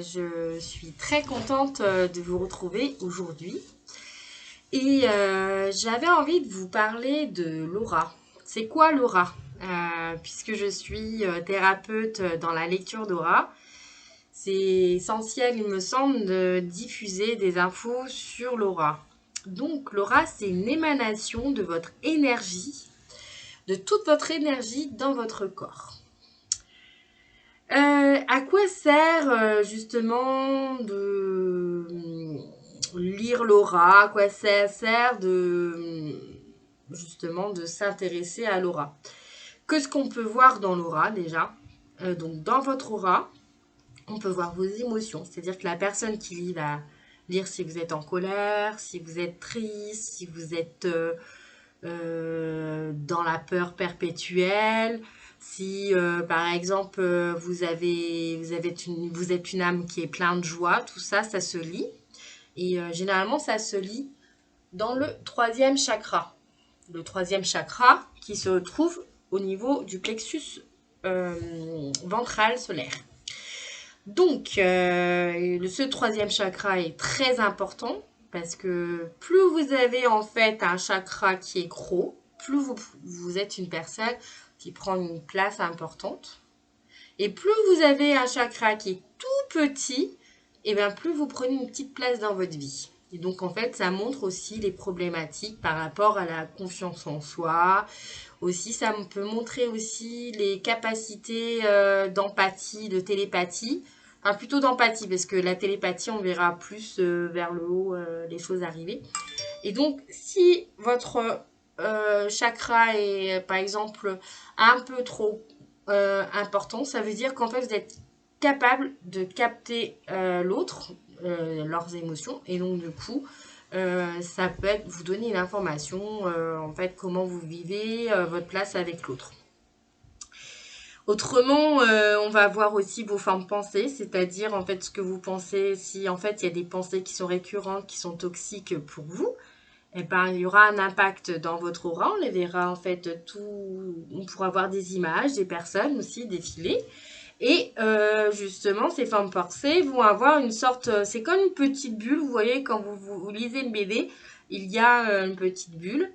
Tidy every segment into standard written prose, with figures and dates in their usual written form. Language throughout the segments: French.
je suis très contente de vous retrouver aujourd'hui. Et j'avais envie de vous parler de l'aura. C'est quoi l'aura? Puisque je suis thérapeute dans la lecture d'aura, c'est essentiel, il me semble, de diffuser des infos sur l'aura. Donc l'aura, c'est une émanation de votre énergie, de toute votre énergie dans votre corps. À quoi sert justement de lire l'aura? À quoi ça sert de justement de s'intéresser à l'aura? Qu'est-ce qu'on peut voir dans l'aura déjà? Donc dans votre aura, on peut voir vos émotions. C'est-à-dire que la personne qui lit va lire si vous êtes en colère, si vous êtes triste, si vous êtes dans la peur perpétuelle. Si, par exemple, vous êtes une âme qui est pleine de joie, tout ça, ça se lit. Et généralement, ça se lit dans le troisième chakra. Le troisième chakra qui se trouve au niveau du plexus ventral solaire. Donc, ce troisième chakra est très important parce que plus vous avez en fait un chakra qui est gros, plus vous êtes une personne qui prend une place importante. Et plus vous avez un chakra qui est tout petit, et bien plus vous prenez une petite place dans votre vie. Et donc en fait, ça montre aussi les problématiques par rapport à la confiance en soi. Aussi, ça peut montrer aussi les capacités d'empathie, de télépathie. Enfin, plutôt d'empathie, parce que la télépathie, on verra plus vers le haut les choses arriver. Et donc, si votre chakra est, par exemple, un peu trop important, ça veut dire qu'en fait, vous êtes capable de capter l'autre, leurs émotions, et donc, du coup, ça peut être vous donner une information, en fait, comment vous vivez votre place avec l'autre. Autrement, on va voir aussi vos formes pensées, c'est-à-dire en fait ce que vous pensez. Si en fait il y a des pensées qui sont récurrentes, qui sont toxiques pour vous, eh ben, il y aura un impact dans votre aura. On les verra en fait tout. On pourra voir des images, des personnes aussi défiler. Et justement, ces formes pensées vont avoir une sorte. C'est comme une petite bulle. Vous voyez, quand vous lisez une BD, il y a une petite bulle.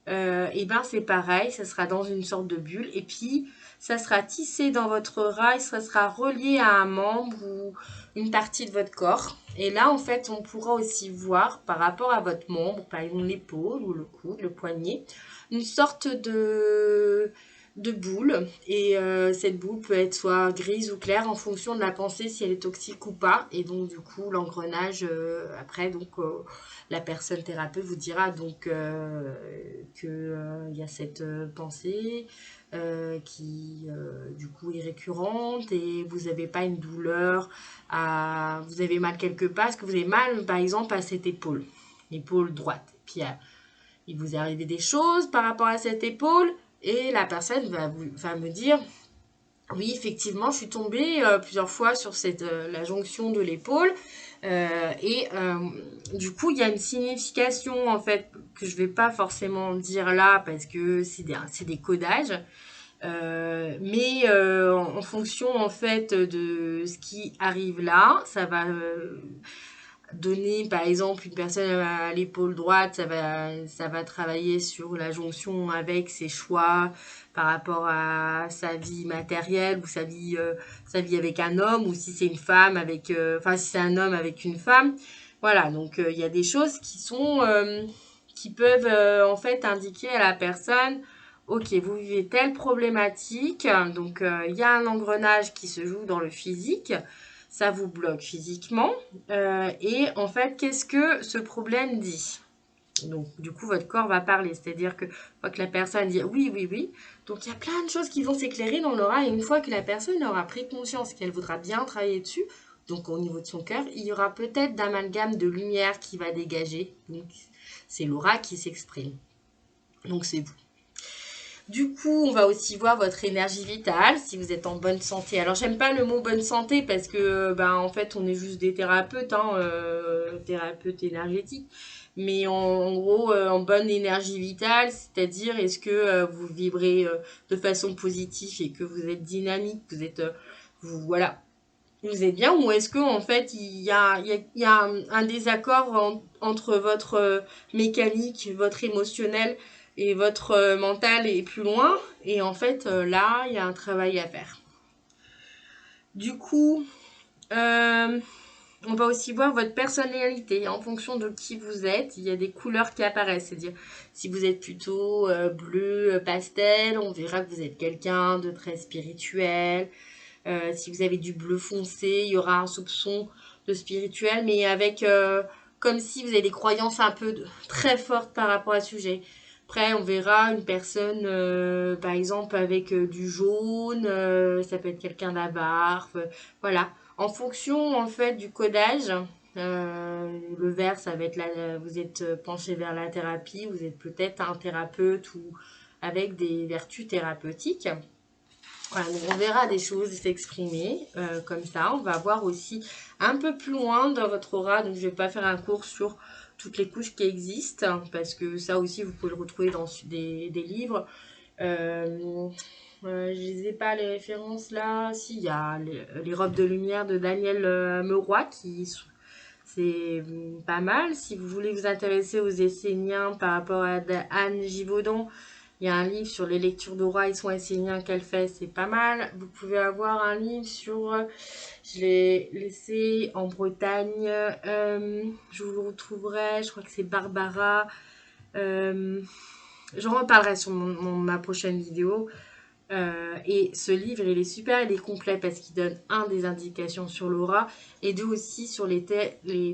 Et ben c'est pareil, ça sera dans une sorte de bulle. Et puis, ça sera tissé dans votre aura et ça sera relié à un membre ou une partie de votre corps. Et là, en fait, on pourra aussi voir par rapport à votre membre, par exemple l'épaule ou le coude, le poignet, une sorte de boule. Et cette boule peut être soit grise ou claire en fonction de la pensée, si elle est toxique ou pas. Et donc, du coup, l'engrenage, après, donc, la personne thérapeute vous dira donc que y a cette pensée qui du coup est récurrente et vous n'avez pas une douleur, vous avez mal quelque part, est-ce que vous avez mal par exemple à cette épaule, l'épaule droite. Et puis il vous est arrivé des choses par rapport à cette épaule et la personne va me dire oui, effectivement, je suis tombée plusieurs fois sur la jonction de l'épaule et du coup, il y a une signification en fait que je vais pas forcément dire là parce que c'est des codages. Mais en fonction en fait de ce qui arrive là, ça va donner par exemple une personne à l'épaule droite, ça va travailler sur la jonction avec ses choix par rapport à sa vie matérielle ou sa vie avec un homme ou si c'est une femme avec, enfin si c'est un homme avec une femme. Voilà, donc il y a des choses qui peuvent en fait indiquer à la personne ok, vous vivez telle problématique, donc il y a un engrenage qui se joue dans le physique, ça vous bloque physiquement, et en fait, qu'est-ce que ce problème dit? Donc, du coup, votre corps va parler, c'est-à-dire que une fois que la personne dit oui, oui, oui, donc il y a plein de choses qui vont s'éclairer dans l'aura, et une fois que la personne aura pris conscience qu'elle voudra bien travailler dessus, donc au niveau de son cœur, il y aura peut-être d'amalgame de lumière qui va dégager, donc c'est l'aura qui s'exprime. Donc c'est vous. Du coup, on va aussi voir votre énergie vitale, si vous êtes en bonne santé. Alors, j'aime pas le mot bonne santé parce que, ben, en fait, on est juste des thérapeutes, hein, thérapeutes énergétiques. Mais en gros, en bonne énergie vitale, c'est-à-dire, est-ce que vous vibrez de façon positive et que vous êtes dynamique, vous êtes, voilà, vous êtes bien, ou est-ce que en fait il y a un désaccord entre votre mécanique, votre émotionnel et votre mental est plus loin, et en fait là il y a un travail à faire. Du coup, on va aussi voir votre personnalité en fonction de qui vous êtes. Il y a des couleurs qui apparaissent, c'est-à-dire si vous êtes plutôt bleu pastel, on verra que vous êtes quelqu'un de très spirituel. Si vous avez du bleu foncé, il y aura un soupçon de spirituel, mais avec comme si vous avez des croyances un peu très fortes par rapport à ce sujet. Après, on verra une personne, par exemple, avec du jaune, ça peut être quelqu'un d'avare, voilà. En fonction, en fait, du codage, le vert, ça va être là, vous êtes penché vers la thérapie, vous êtes peut-être un thérapeute ou avec des vertus thérapeutiques. Voilà, donc on verra des choses s'exprimer comme ça. On va voir aussi un peu plus loin dans votre aura. Donc je vais pas faire un cours sur toutes les couches qui existent parce que ça aussi vous pouvez le retrouver dans des livres. Je les ai pas les références là. Si, il y a les robes de lumière de Daniel Meroy qui sont c'est pas mal. Si vous voulez vous intéresser aux Esséniens par rapport à Anne Givaudan, il y a un livre sur les lectures d'aura et soins esséniens qu'elle fait, c'est pas mal. Vous pouvez avoir un livre sur, je l'ai laissé en Bretagne, je vous le retrouverai, je crois que c'est Barbara. Euh, J'en reparlerai sur ma prochaine vidéo. Et ce livre, il est super, il est complet parce qu'il donne des indications sur l'aura et deux aussi sur les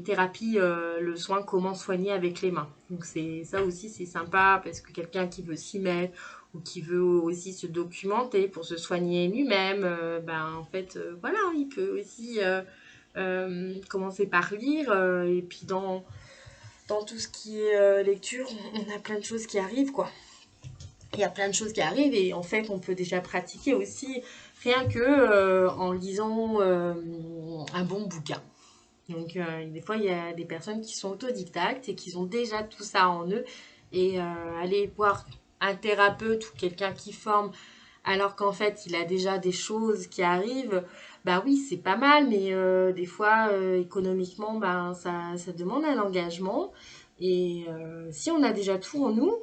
thérapies, le soin, comment soigner avec les mains. Donc c'est ça aussi, c'est sympa parce que quelqu'un qui veut s'y mettre ou qui veut aussi se documenter pour se soigner lui-même, en fait, voilà, il peut aussi commencer par lire et puis dans tout ce qui est lecture, on a plein de choses qui arrivent, quoi. Il y a plein de choses qui arrivent et en fait on peut déjà pratiquer aussi rien que en lisant un bon bouquin. Donc des fois il y a des personnes qui sont autodidactes et qui ont déjà tout ça en eux et aller voir un thérapeute ou quelqu'un qui forme alors qu'en fait il a déjà des choses qui arrivent, bah oui c'est pas mal mais des fois économiquement ça demande un engagement et si on a déjà tout en nous,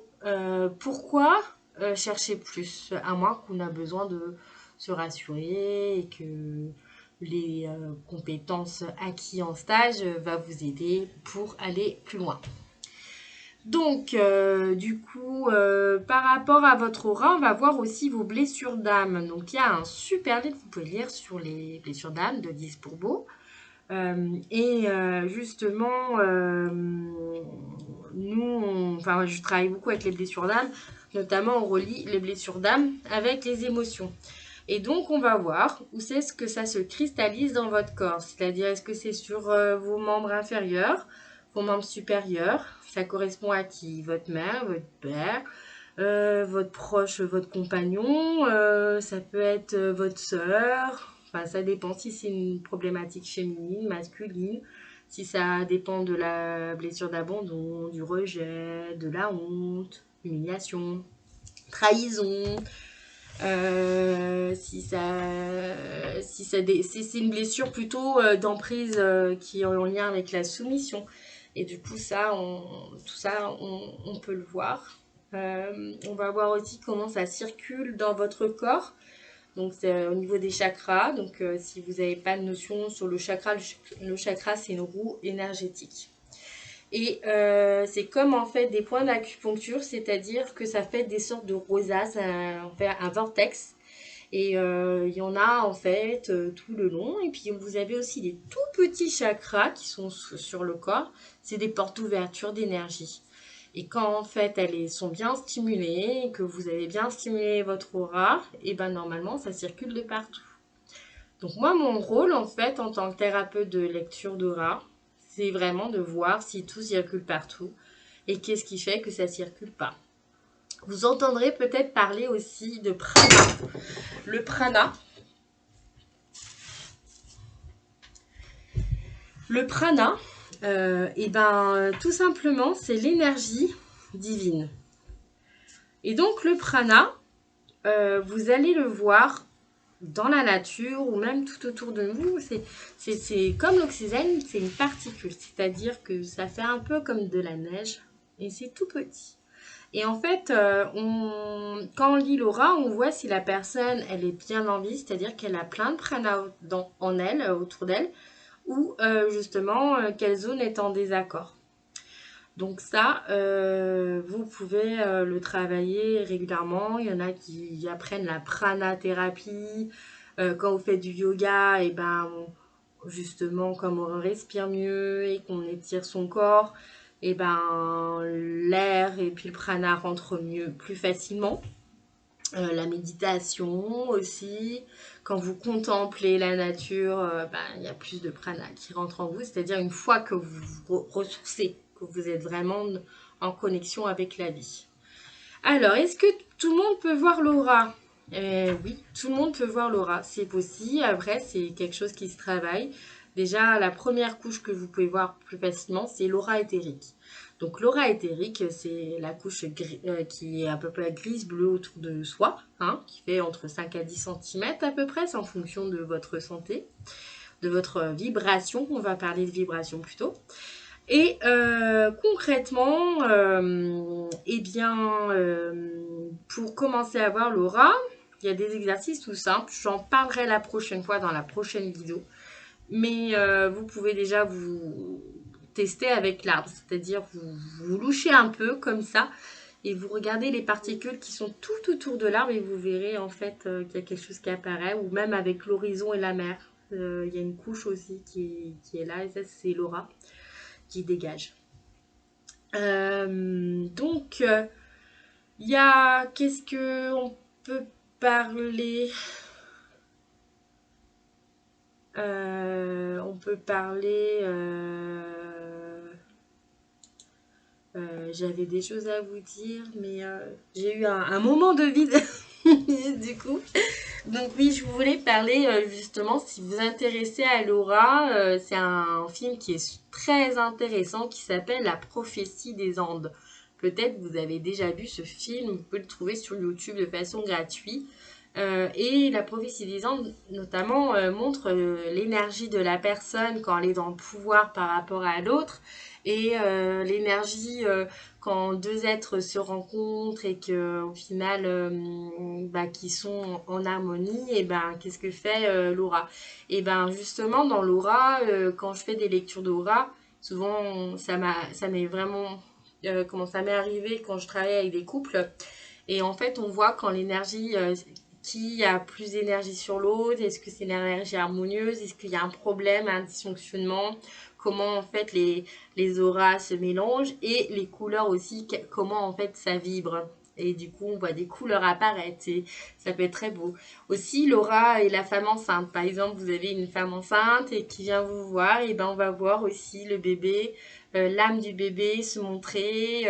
pourquoi chercher plus, à moins qu'on a besoin de se rassurer et que les compétences acquises en stage va vous aider pour aller plus loin. Donc, du coup, par rapport à votre aura, on va voir aussi vos blessures d'âme. Donc, il y a un super livre que vous pouvez lire sur les blessures d'âme de Lise Bourbeau. Justement, je travaille beaucoup avec les blessures d'âme. Notamment, on relie les blessures d'âme avec les émotions. Et donc, on va voir où c'est ce que ça se cristallise dans votre corps. C'est-à-dire, est-ce que c'est sur vos membres inférieurs, vos membres supérieurs? Ça correspond à qui? Votre mère, votre père, votre proche, votre compagnon. Ça peut être votre sœur. Enfin, ça dépend si c'est une problématique féminine, masculine. Si ça dépend de la blessure d'abandon, du rejet, de la honte, humiliation, trahison. Si c'est une blessure plutôt d'emprise qui est en lien avec la soumission. Et du coup, tout ça, on peut le voir. On va voir aussi comment ça circule dans votre corps. Donc, c'est au niveau des chakras. Donc, si vous n'avez pas de notion sur le chakra c'est une roue énergétique. Et c'est comme en fait des points d'acupuncture, c'est-à-dire que ça fait des sortes de rosaces, un vortex. Et il y en a en fait tout le long. Et puis vous avez aussi des tout petits chakras qui sont sur le corps. C'est des portes d'ouverture d'énergie. Et quand en fait elles sont bien stimulées et que vous avez bien stimulé votre aura, et ben normalement ça circule de partout. Donc moi mon rôle en fait en tant que thérapeute de lecture d'aura, c'est vraiment de voir si tout circule partout et qu'est-ce qui fait que ça circule pas. Vous entendrez peut-être parler aussi de prana. Le prana. Le prana, tout simplement, c'est l'énergie divine. Et donc le prana, vous allez le voir dans la nature ou même tout autour de vous, c'est comme l'oxygène, c'est une particule, c'est-à-dire que ça fait un peu comme de la neige et c'est tout petit. Et en fait, quand on lit l'aura, on voit si la personne, elle est bien en vie, c'est-à-dire qu'elle a plein de prana en elle, autour d'elle, ou justement, quelle zone est en désaccord. Donc ça, vous pouvez le travailler régulièrement. Il y en a qui apprennent la prana-thérapie. Quand vous faites du yoga, et ben, justement, comme on respire mieux et qu'on étire son corps, et ben, l'air et puis le prana rentrent mieux, plus facilement. La méditation aussi. Quand vous contemplez la nature, ben, il y a plus de prana qui rentre en vous. C'est-à-dire une fois que vous vous ressourcez, que vous êtes vraiment en connexion avec la vie. Alors, est-ce que tout le monde peut voir l'aura? Oui, tout le monde peut voir l'aura. C'est possible. Après, c'est quelque chose qui se travaille. Déjà, la première couche que vous pouvez voir plus facilement, c'est l'aura éthérique. Donc, l'aura éthérique, c'est la couche qui est à peu près grise-bleue autour de soi, hein, qui fait entre 5 à 10 cm à peu près, c'est en fonction de votre santé, de votre vibration. On va parler de vibration plutôt. Et concrètement, eh bien, pour commencer à voir l'aura, il y a des exercices tout simples. J'en parlerai la prochaine fois dans la prochaine vidéo. Mais vous pouvez déjà vous tester avec l'arbre, c'est-à-dire vous louchez un peu comme ça et vous regardez les particules qui sont tout autour de l'arbre et vous verrez en fait qu'il y a quelque chose qui apparaît, ou même avec l'horizon et la mer. Il y a une couche aussi qui est là et ça c'est l'aura qui dégage. Donc, il y a, qu'est-ce que on peut parler? On peut parler. J'avais des choses à vous dire, mais j'ai eu un moment de vide du coup. Donc oui, je voulais parler justement, si vous vous intéressez à l'aura, c'est un film qui est très intéressant qui s'appelle La prophétie des Andes. Peut-être vous avez déjà vu ce film, vous pouvez le trouver sur YouTube de façon gratuite. Et la prophétie des Andes, notamment, montre l'énergie de la personne quand elle est dans le pouvoir par rapport à l'autre, et l'énergie quand deux êtres se rencontrent et que au final, bah, qui sont en harmonie, et ben qu'est-ce que fait l'aura? Et ben justement dans l'aura, quand je fais des lectures d'aura, souvent ça m'est vraiment comment ça m'est arrivé quand je travaille avec des couples. Et en fait, on voit quand l'énergie, qui a plus d'énergie sur l'autre, est-ce que c'est l'énergie harmonieuse, est-ce qu'il y a un problème, un dysfonctionnement, comment en fait les auras se mélangent et les couleurs aussi, comment en fait ça vibre. Et du coup, on voit des couleurs apparaître et ça peut être très beau. Aussi, l'aura et la femme enceinte. Par exemple, vous avez une femme enceinte et qui vient vous voir, et ben on va voir aussi le bébé, l'âme du bébé se montrer,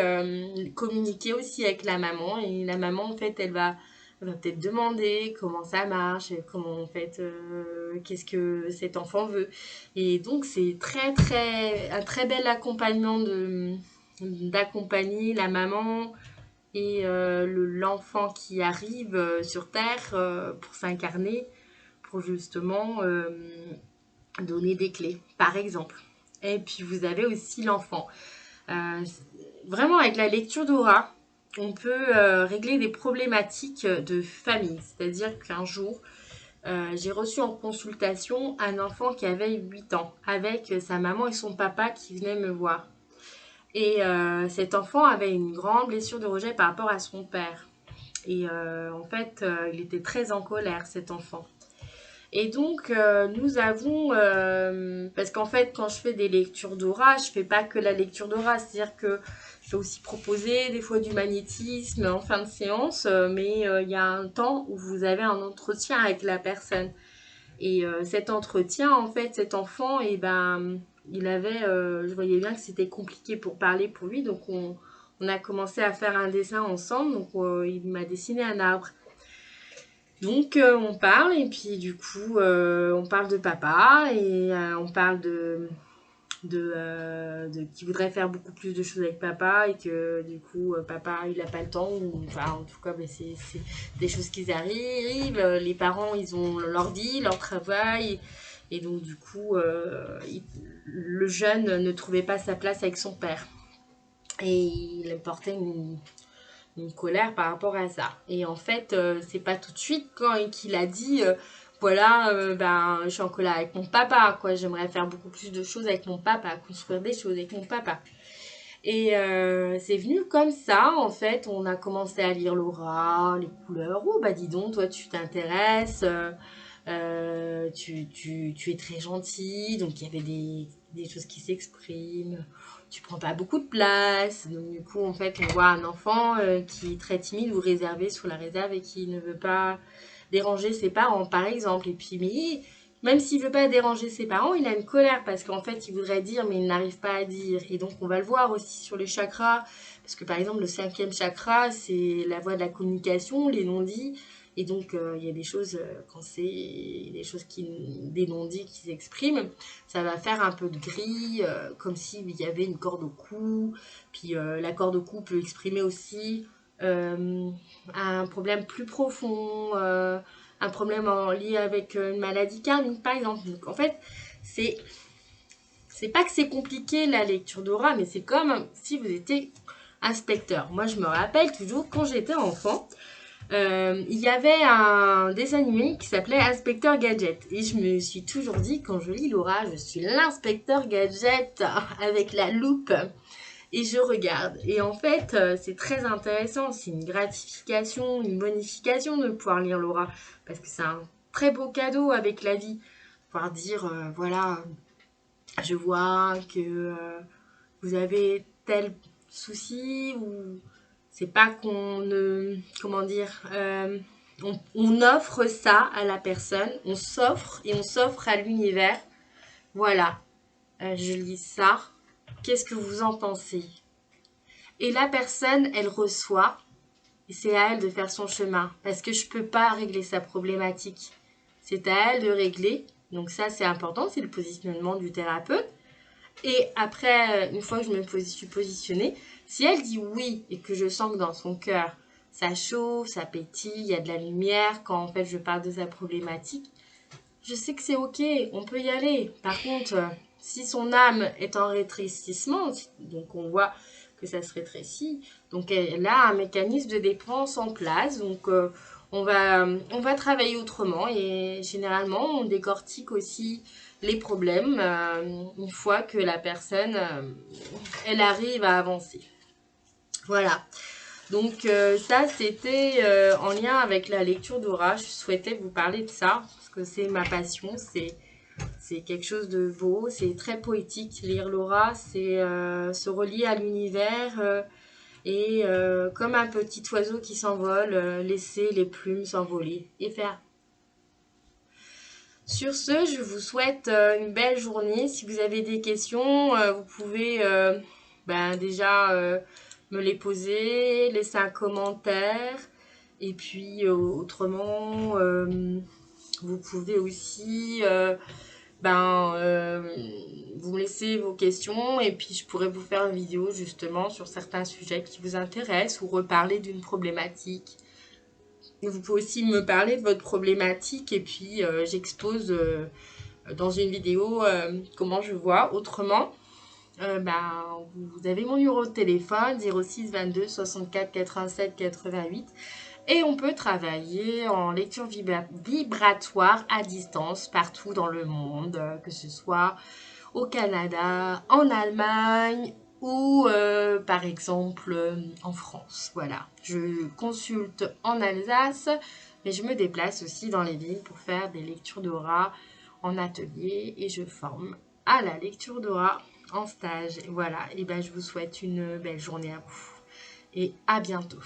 communiquer aussi avec la maman. Et la maman, en fait, elle va peut-être demander comment ça marche, comment en fait, qu'est-ce que cet enfant veut. Et donc, c'est un très bel accompagnement d'accompagner la maman et l'enfant qui arrive sur Terre pour s'incarner, pour justement donner des clés, par exemple. Et puis vous avez aussi l'enfant. Euh, Vraiment avec la lecture d'aura, on peut régler des problématiques de famille. C'est-à-dire qu'un jour, j'ai reçu en consultation un enfant qui avait 8 ans, avec sa maman et son papa qui venaient me voir. Et cet enfant avait une grande blessure de rejet par rapport à son père. Et en fait, il était très en colère, cet enfant. Et donc, nous avons, parce qu'en fait, quand je fais des lectures d'aura, je fais pas que la lecture d'aura, c'est-à-dire que je vais aussi proposer des fois du magnétisme en fin de séance, mais il y a un temps où vous avez un entretien avec la personne. Et cet entretien, en fait, cet enfant, et ben, il avait, je voyais bien que c'était compliqué pour parler pour lui, donc on a commencé à faire un dessin ensemble, donc il m'a dessiné un arbre. Donc on parle et puis du coup on parle de papa et on parle qui voudrait faire beaucoup plus de choses avec papa et que du coup papa il a pas le temps ou enfin en tout cas ben, c'est des choses qui arrivent. Les parents ils ont leur vie, leur travail et donc du coup le jeune ne trouvait pas sa place avec son père et il portait une colère par rapport à ça. Et en fait, c'est pas tout de suite quand qu'il a dit voilà, ben, je suis en colère avec mon papa, quoi. J'aimerais faire beaucoup plus de choses avec mon papa, construire des choses avec mon papa. Et c'est venu comme ça, en fait. On a commencé à lire l'aura, les couleurs. Oh, bah dis donc, toi, tu t'intéresses. Tu es très gentil. Donc, il y avait des choses qui s'expriment. Tu prends pas beaucoup de place. Donc, du coup, en fait, on voit un enfant qui est très timide ou réservé sous la réserve et qui ne veut pas déranger ses parents, par exemple. Et puis, mais même s'il veut pas déranger ses parents, il a une colère parce qu'en fait, il voudrait dire, mais il n'arrive pas à dire. Et donc, on va le voir aussi sur les chakras. Parce que, par exemple, le 5e chakra, c'est la voie de la communication, les non-dits. Et donc, il y a des choses, quand c'est des non-dits qui s'expriment, ça va faire un peu de gris, comme s'il y avait une corde au cou. Puis, la corde au cou peut exprimer aussi un problème plus profond, un problème lié avec une maladie cardiaque, par exemple. Donc, en fait, c'est pas que c'est compliqué la lecture d'aura, mais c'est comme si vous étiez inspecteur. Moi, je me rappelle toujours quand j'étais enfant, il y avait un dessin animé qui s'appelait Inspecteur Gadget. Et je me suis toujours dit, quand je lis l'aura, je suis l'inspecteur Gadget avec la loupe. Et je regarde. Et en fait, c'est très intéressant. C'est une gratification, une bonification de pouvoir lire l'aura. Parce que c'est un très beau cadeau avec la vie. Pouvoir dire, voilà, je vois que vous avez tel souci ou c'est pas qu'on ne... Comment dire on offre ça à la personne. On s'offre et on s'offre à l'univers. Voilà, je lis ça. Qu'est-ce que vous en pensez? Et la personne, elle reçoit, et c'est à elle de faire son chemin, parce que je ne peux pas régler sa problématique. C'est à elle de régler, donc ça c'est important, c'est le positionnement du thérapeute. Et après, une fois que je me suis positionnée, si elle dit oui et que je sens que dans son cœur, ça chauffe, ça pétille, il y a de la lumière, quand en fait je parle de sa problématique, je sais que c'est ok, on peut y aller. Par contre, si son âme est en rétrécissement, donc on voit que ça se rétrécit, donc elle a un mécanisme de dépense en place, donc on va travailler autrement et généralement on décortique aussi les problèmes une fois que la personne elle arrive à avancer. Voilà. Donc ça, c'était en lien avec la lecture d'aura. Je souhaitais vous parler de ça, parce que c'est ma passion, c'est quelque chose de beau, c'est très poétique. Lire l'aura, c'est se relier à l'univers et comme un petit oiseau qui s'envole, laisser les plumes s'envoler et faire. Sur ce, je vous souhaite une belle journée. Si vous avez des questions, vous pouvez déjà me les poser, laisser un commentaire. Et puis autrement, vous pouvez aussi vous me laisser vos questions et puis je pourrais vous faire une vidéo justement sur certains sujets qui vous intéressent ou reparler d'une problématique. Et vous pouvez aussi me parler de votre problématique et puis j'expose dans une vidéo comment je vois. Autrement, vous avez mon numéro de téléphone 06 22 64 87 88 et on peut travailler en lecture vibratoire à distance partout dans le monde, que ce soit au Canada, en Allemagne ou par exemple en France. Voilà, je consulte en Alsace, mais je me déplace aussi dans les villes pour faire des lectures d'aura en atelier et je forme à la lecture d'aura en stage. Voilà, et je vous souhaite une belle journée à vous et à bientôt.